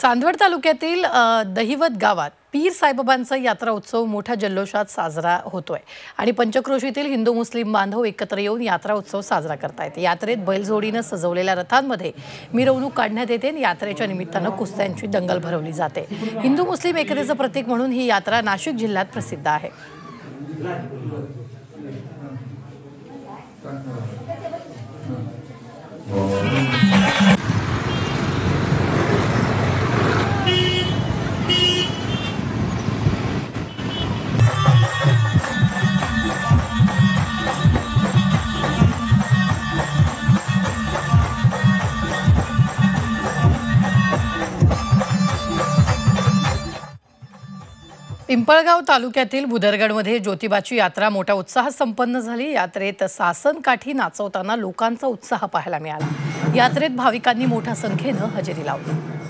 चांदवड तालुक्यातील दहिवत गावात पीर साईबाबांचा यात्रा उत्सव मोठ्या जल्लोषात साजरा होतोय आणि पंचक्रोशीतील हिंदू मुस्लिम बांधव एकत्र येऊन यात्रा उत्सव साजरा करतायत। यात्रेत बैलजोडीने सजवलेल्या रथांमध्ये मिरवणूक काढण्यात येते। यात्रेच्या निमित्ताने कुस्त्यांची दंगल भरवली जाते। हिंदू मुस्लिम एकतेचे प्रतीक म्हणून ही यात्रा नाशिक जिल्ह्यात प्रसिद्ध आहे। पिंपळगाव तालुक्यातील भुदरगडमध्ये ज्योतिबाची यात्रा मोठ्या उत्साहात संपन्न झाली। यात्रेत सासन काठी नाचवताना लोकांचा उत्साह पाहायला मिळाला। यात्रेत भाविकांनी मोठ्या संख्येने हजेरी लावली।